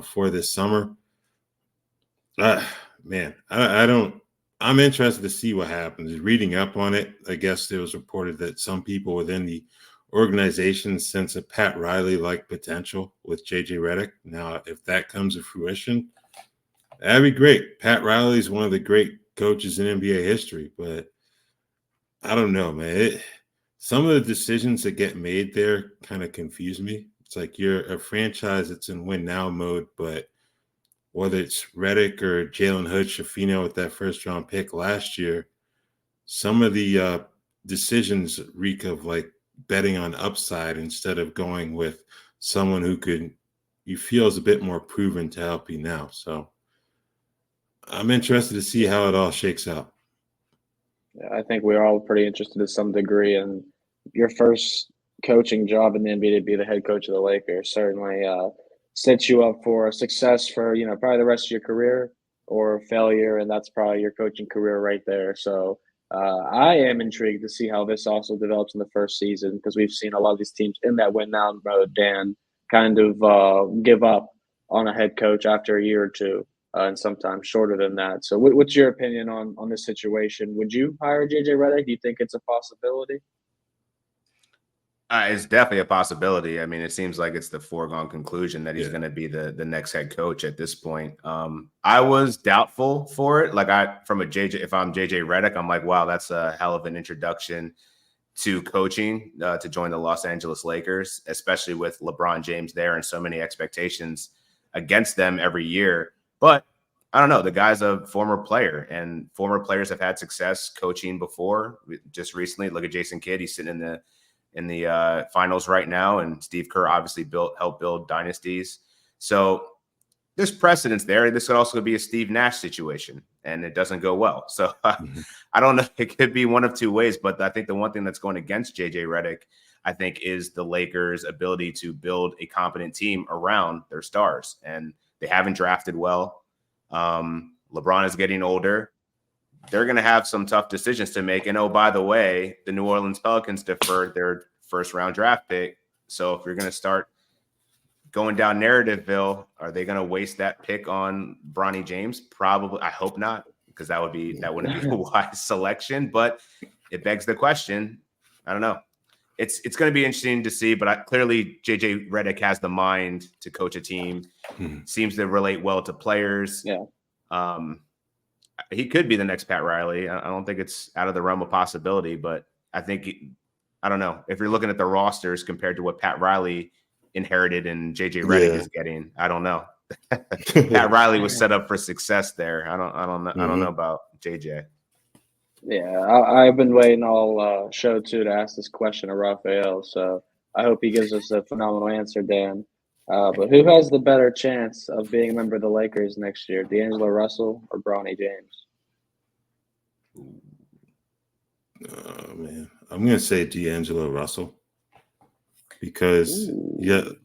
for this summer. Man, I'm interested to see what happens. Reading up on it, I guess it was reported that some people within the organization sense a Pat Riley-like potential with JJ Redick. Now, if that comes to fruition, that'd be great. Pat Riley is one of the great coaches in NBA history, but I don't know, man. Some of the decisions that get made there kind of confuse me. It's like you're a franchise that's in win now mode, but whether it's Redick or Jalen Hood-Schifino with that first-round pick last year, some of the decisions reek of like betting on upside instead of going with someone who you feel is a bit more proven to help you now. So I'm interested to see how it all shakes out. Yeah, I think we're all pretty interested to some degree. And your first coaching job in the NBA to be the head coach of the Lakers certainly sets you up for success for, probably the rest of your career or failure. And that's probably your coaching career right there. So I am intrigued to see how this also develops in the first season, because we've seen a lot of these teams in that win now mode, Dan, kind of give up on a head coach after a year or two. And sometimes shorter than that. So what's your opinion on this situation? Would you hire JJ Redick? Do you think it's a possibility? It's definitely a possibility. I mean, it seems like it's the foregone conclusion that he's going to be the next head coach at this point. I was doubtful for it. Like if I'm JJ Redick, I'm like, wow, that's a hell of an introduction to coaching to join the Los Angeles Lakers, especially with LeBron James there and so many expectations against them every year. But I don't know. The guy's a former player, and former players have had success coaching before. Just recently, look at Jason Kidd. He's sitting in the finals right now, and Steve Kerr obviously helped build dynasties. So there's precedence there. This could also be a Steve Nash situation, and it doesn't go well. So I don't know. It could be one of two ways, but I think the one thing that's going against JJ Redick, I think, is the Lakers' ability to build a competent team around their stars, and they haven't drafted well. LeBron is getting older. They're going to have some tough decisions to make. And oh, by the way, the New Orleans Pelicans deferred their first-round draft pick. So if you're going to start going down Narrativeville, are they going to waste that pick on Bronny James? Probably. I hope not, because that wouldn't be a wise selection. But it begs the question. I don't know. It's going to be interesting to see, but clearly JJ Redick has the mind to coach a team. Seems to relate well to players. Yeah. He could be the next Pat Riley. I don't think it's out of the realm of possibility, but I think I don't know if you're looking at the rosters compared to what Pat Riley inherited and JJ Redick is getting. I don't know. Pat Riley was set up for success there. I don't know about JJ. Yeah, I've been waiting all show too to ask this question of Raphael, so I hope he gives us a phenomenal answer, Dan. But who has the better chance of being a member of the Lakers next year, D'Angelo Russell or Bronny James? Oh, man. I'm going to say D'Angelo Russell because, the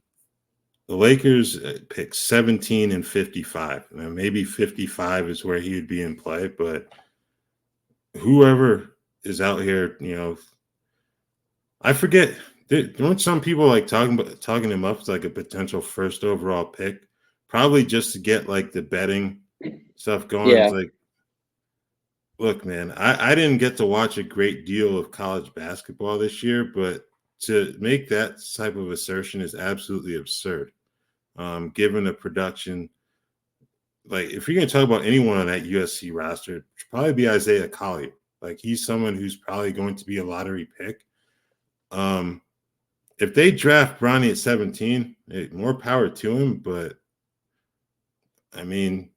Lakers picked 17 and 55. Now, maybe 55 is where he would be in play, but whoever is out here, I forget. There weren't some people like talking him up as like a potential first overall pick, probably just to get like the betting stuff going. Yeah. It's like, Look, man, I didn't get to watch a great deal of college basketball this year, but to make that type of assertion is absolutely absurd. Given the production, like if you're going to talk about anyone on that USC roster, it should probably be Isaiah Collier. Like he's someone who's probably going to be a lottery pick. If they draft Bronny at 17, more power to him. But I mean,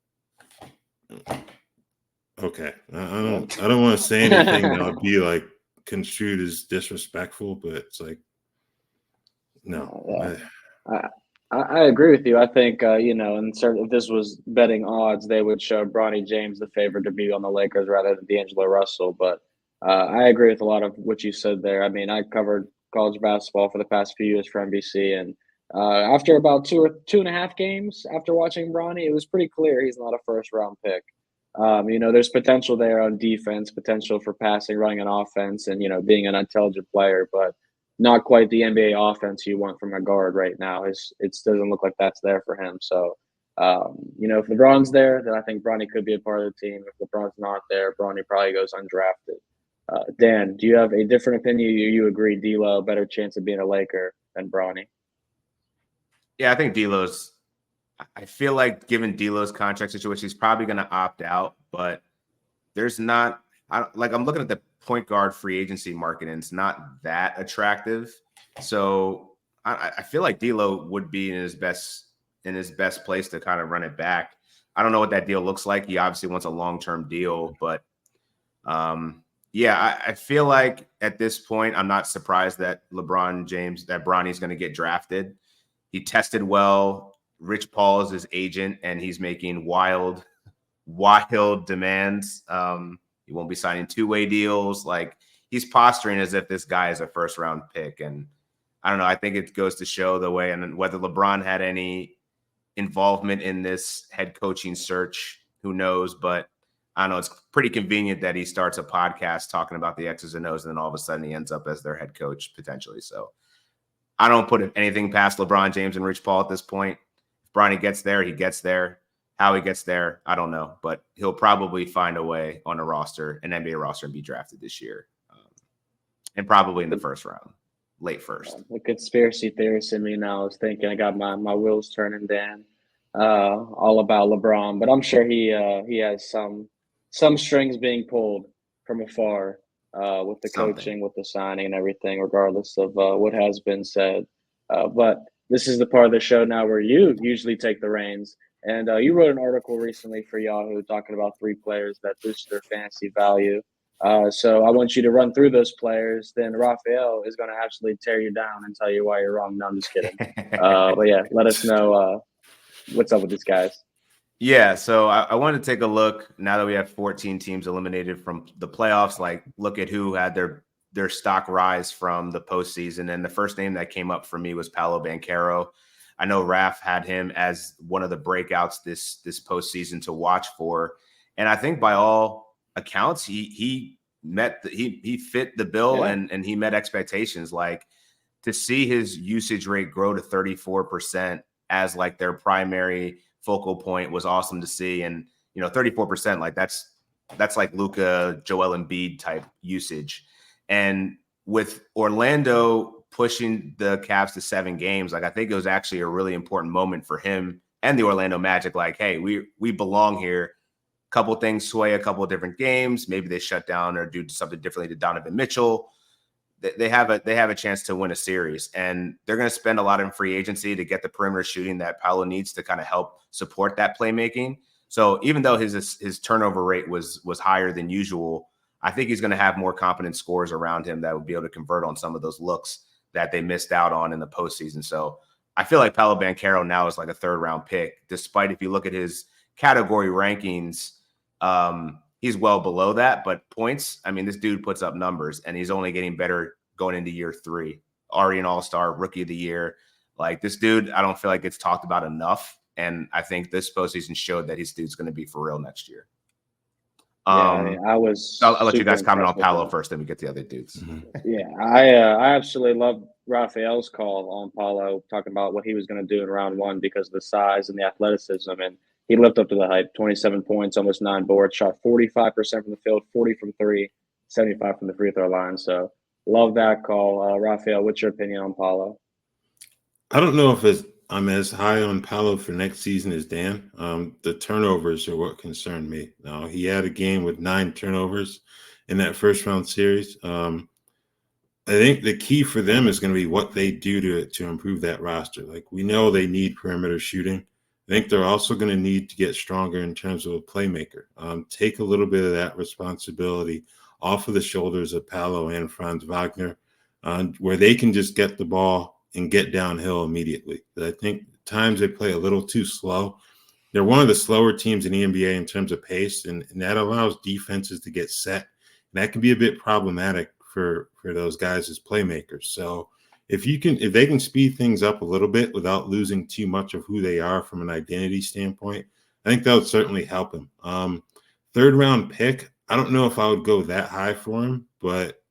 okay, I don't want to say anything that would be like construed as disrespectful, but it's like, no. I agree with you. I think and if this was betting odds, they would show Bronny James the favorite to be on the Lakers rather than D'Angelo Russell. But I agree with a lot of what you said there. I mean, I covered college basketball for the past few years for NBC, and after about 2 and a half games after watching Bronny, it was pretty clear he's not a first round pick. There's potential there on defense, potential for passing, running an offense, and being an intelligent player, but not quite the NBA offense you want from a guard right now. It doesn't look like that's there for him. So, if LeBron's there, then I think Bronny could be a part of the team. If LeBron's not there, Bronny probably goes undrafted. Dan, do you have a different opinion? You agree D'Lo, better chance of being a Laker than Bronny? Yeah, I think D'Lo's. I feel like given D'Lo's contract situation, he's probably going to opt out. But there's not. I'm looking at the point guard free agency market, and it's not that attractive. So I feel like D'Lo would be in his best place to kind of run it back. I don't know what that deal looks like. He obviously wants a long-term deal, but I feel like at this point, I'm not surprised that Bronny's going to get drafted. He tested well. Rich Paul is his agent, and he's making wild demands. He won't be signing two-way deals. Like he's posturing as if this guy is a first-round pick, and I don't know. I think it goes to show the way, and whether LeBron had any involvement in this head coaching search, who knows? But I don't know. It's pretty convenient that he starts a podcast talking about the X's and O's, and then all of a sudden he ends up as their head coach potentially. So I don't put anything past LeBron James and Rich Paul at this point. If Bronny gets there, he gets there. How he gets there, I don't know, but he'll probably find a way on an NBA roster, and be drafted this year, and probably in the first round, late first. The conspiracy theorist in me now is thinking I got my wheels turning, Dan, all about LeBron, but I'm sure he has some strings being pulled from afar with the coaching, with the signing, and everything, regardless of what has been said. But this is the part of the show now where you usually take the reins. And you wrote an article recently for Yahoo talking about 3 players that boost their fantasy value. So I want you to run through those players. Then Raphielle is going to actually tear you down and tell you why you're wrong. No, I'm just kidding. But yeah, let us know what's up with these guys. Yeah, so I wanted to take a look now that we have 14 teams eliminated from the playoffs. Like, look at who had their stock rise from the postseason. And the first name that came up for me was Paolo Banchero. I know Raph had him as one of the breakouts this postseason to watch for, and I think by all accounts he fit the bill, and he met expectations. Like, to see his usage rate grow to 34% as like their primary focal point was awesome to see, and 34%, like that's like Luka, Joel Embiid type usage, and with Orlando pushing the Cavs to 7 games, like I think it was actually a really important moment for him and the Orlando Magic. Like, hey, we belong here. Couple things sway a couple of different games. Maybe they shut down or do something differently to Donovan Mitchell. They have a chance to win a series, and they're going to spend a lot in free agency to get the perimeter shooting that Paolo needs to kind of help support that playmaking. So even though his turnover rate was higher than usual, I think he's going to have more competent scorers around him that would be able to convert on some of those looks that they missed out on in the postseason. So I feel like Paolo Banchero now is like a 3rd-round pick, despite if you look at his category rankings, he's well below that. But points, I mean, this dude puts up numbers, and he's only getting better going into year 3. Already an all-star, rookie of the year. Like, this dude, I don't feel like it's talked about enough. And I think this postseason showed that his dude's going to be for real next year. I'll let you guys comment on Paolo first, then we get the other dudes. Mm-hmm. Yeah, I absolutely love Raphael's call on Paolo, talking about what he was going to do in round 1 because of the size and the athleticism. And he lived up to the hype. 27 points, almost 9 boards, shot 45% from the field, 40 from three, 75 from the free throw line. So love that call. Raphael, what's your opinion on Paolo? I don't know if I'm as high on Paolo for next season as Dan. The turnovers are what concerned me. Now, he had a game with 9 turnovers in that first round series. I think the key for them is going to be what they do to improve that roster. Like, we know they need perimeter shooting. I think they're also going to need to get stronger in terms of a playmaker. Take a little bit of that responsibility off of the shoulders of Paolo and Franz Wagner, where they can just get the ball and get downhill immediately. But I think at times they play a little too slow. They're one of the slower teams in the NBA in terms of pace, and that allows defenses to get set. And that can be a bit problematic for those guys as playmakers. So if they can speed things up a little bit without losing too much of who they are from an identity standpoint, I think that would certainly help him. Third round pick, I don't know if I would go that high for him, but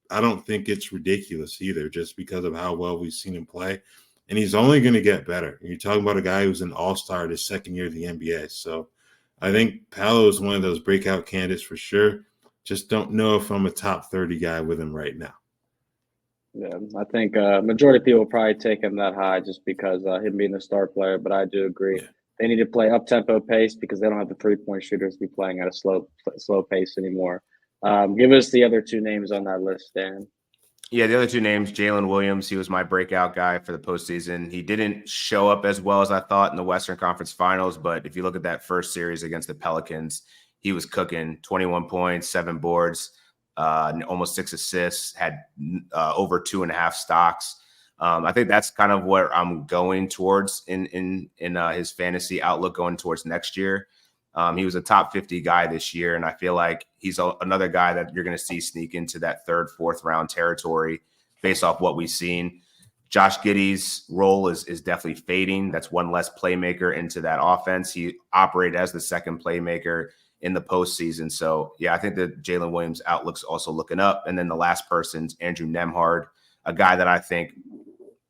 I don't think it's ridiculous either, just because of how well we've seen him play. And he's only going to get better. You're talking about a guy who's an all-star his second year of the NBA. So I think Paolo is one of those breakout candidates for sure. Just don't know if I'm a top 30 guy with him right now. Yeah, I think majority of people will probably take him that high just because him being a star player. But I do agree. Yeah. They need to play up-tempo pace because they don't have the three-point shooters to be playing at a slow pace anymore. Give us the other two names on that list, Dan. Yeah, the other two names, Jalen Williams, he was my breakout guy for the postseason. He didn't show up as well as I thought in the Western Conference Finals, but if you look at that first series against the Pelicans, he was cooking. 21 points, 7 boards, almost 6 assists, had over 2.5 stocks. I think that's kind of where I'm going towards in his fantasy outlook going towards next year. He was a top 50 guy this year, and I feel like he's another guy that you're going to see sneak into that third, fourth round territory based off what we've seen. Josh Giddey's role is definitely fading. That's one less playmaker into that offense. He operated as the second playmaker in the postseason. So, yeah, I think that Jalen Williams' outlook's also looking up. And then the last person's Andrew Nembhard, a guy that I think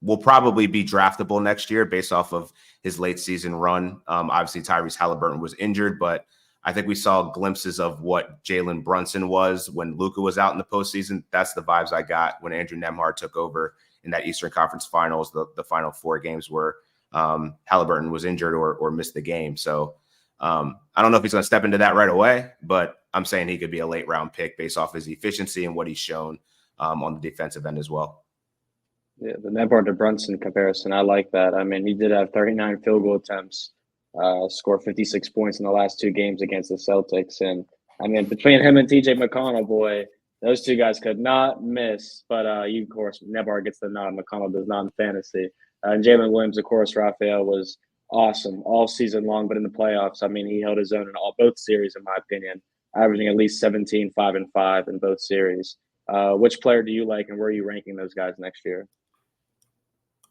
will probably be draftable next year based off of his late season run. Obviously, Tyrese Halliburton was injured, but I think we saw glimpses of what Jalen Brunson was when Luka was out in the postseason. That's the vibes I got when Andrew Nembhard took over in that Eastern Conference Finals, the final 4 games where Halliburton was injured or missed the game. So I don't know if he's going to step into that right away, but I'm saying he could be a late round pick based off his efficiency and what he's shown on the defensive end as well. Yeah, the Nembhard to Brunson comparison, I like that. I mean, he did have 39 field goal attempts, scored 56 points in the last 2 games against the Celtics. And, I mean, between him and TJ McConnell, boy, those 2 guys could not miss. But, of course, Nembhard gets the nod. McConnell does not in fantasy. And Jalen Williams, of course, Raphael, was awesome all season long. But in the playoffs, I mean, he held his own in both series, in my opinion, averaging at least 17, 5, and 5 in both series. Which player do you like, and where are you ranking those guys next year?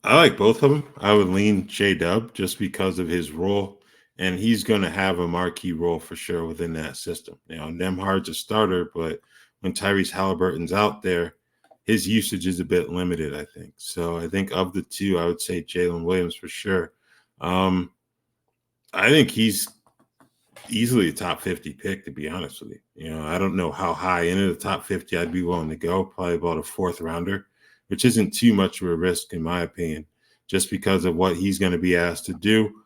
I like both of them. I would lean J-Dub just because of his role, and he's going to have a marquee role for sure within that system. You know, Nembhard's a starter, but when Tyrese Halliburton's out there, his usage is a bit limited, I think. So I think of the 2, I would say Jalen Williams for sure. I think he's easily a top 50 pick, to be honest with you. You know, I don't know how high into the top 50 I'd be willing to go, probably about a 4th rounder, which isn't too much of a risk in my opinion, just because of what he's going to be asked to do.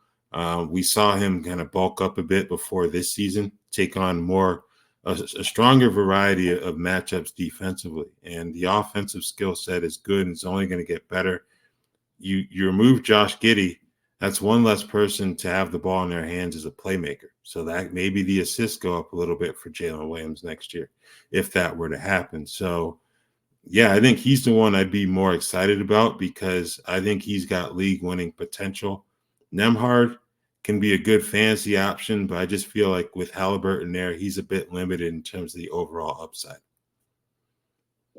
We saw him kind of bulk up a bit before this season, take on a stronger variety of matchups defensively. And the offensive skill set is good and it's only going to get better. You remove Josh Giddey, that's one less person to have the ball in their hands as a playmaker. So that maybe the assists go up a little bit for Jalen Williams next year, if that were to happen. So, yeah, I think he's the one I'd be more excited about because I think he's got league-winning potential. Nembhard can be a good fantasy option, but I just feel like with Halliburton there, he's a bit limited in terms of the overall upside.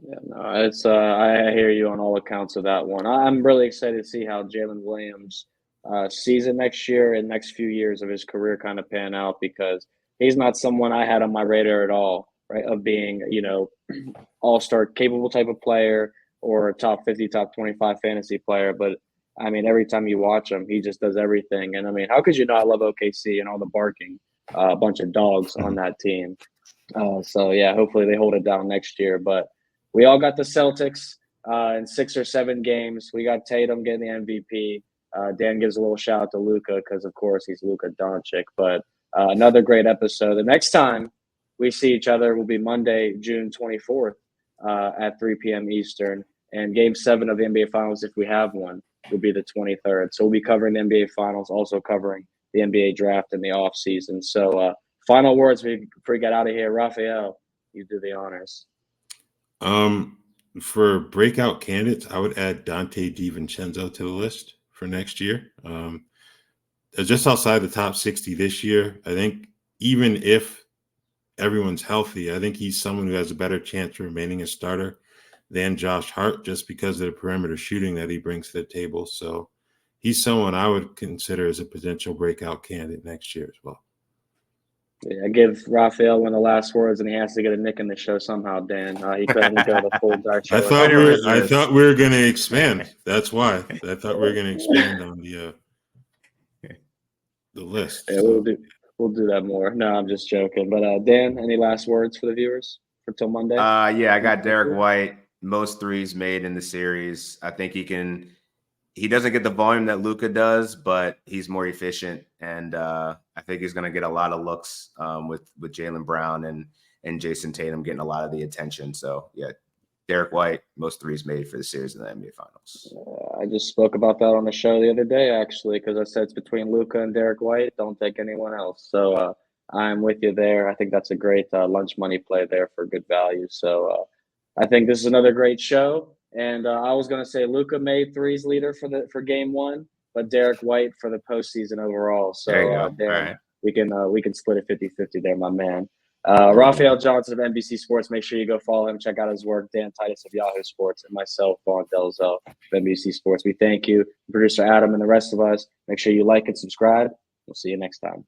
Yeah, no, it's I hear you on all accounts of that one. I'm really excited to see how Jalen Williams' season next year and next few years of his career kind of pan out because he's not someone I had on my radar at all, right, of being, all-star capable type of player or a top 50, top 25 fantasy player. But I mean, every time you watch him, he just does everything. And I mean, how could you not love OKC and all the barking, a bunch of dogs on that team? So yeah, hopefully they hold it down next year. But we all got the Celtics in 6 or 7 games. We got Tatum getting the MVP. Dan gives a little shout out to Luka because, of course, he's Luka Doncic. But another great episode. The next time we see each other will be Monday, June 24th at 3 p.m. Eastern. And Game 7 of the NBA Finals, if we have one, will be the 23rd. So we'll be covering the NBA Finals, also covering the NBA Draft in the offseason. So final words before we get out of here. Raphielle, you do the honors. For breakout candidates, I would add Donte DiVincenzo to the list for next year. Just outside the top 60 this year, I think even if everyone's healthy, I think he's someone who has a better chance of remaining a starter than Josh Hart just because of the perimeter shooting that he brings to the table. So he's someone I would consider as a potential breakout candidate next year as well. Yeah, give Raphael one of the last words, and he has to get a nick in the show somehow, Dan. He couldn't go the full entire show. I thought we were going to expand. That's why. I thought we were going to expand on the list. Yeah, so. we'll do that more. No, I'm just joking. But Dan, any last words for the viewers for till Monday? Yeah, I got Derek White, most threes made in the series. I think he doesn't get the volume that Luka does, but he's more efficient. And I think he's going to get a lot of looks with Jalen Brown and Jason Tatum getting a lot of the attention. So, yeah, Derek White, most threes made for the series in the NBA Finals. I just spoke about that on the show the other day, actually, because I said it's between Luka and Derek White. Don't take anyone else. So I'm with you there. I think that's a great lunch money play there for good value. So I think this is another great show. And I was going to say Luka made threes leader for Game 1, but Derek White for the postseason overall. So Dan, right. we can split it 50-50 there, my man. Raphielle Johnson of NBC Sports. Make sure you go follow him, check out his work. Dan Titus of Yahoo Sports, and myself, Vaughn Dalzell of NBC Sports. We thank you, producer Adam, and the rest of us. Make sure you like and subscribe. We'll see you next time.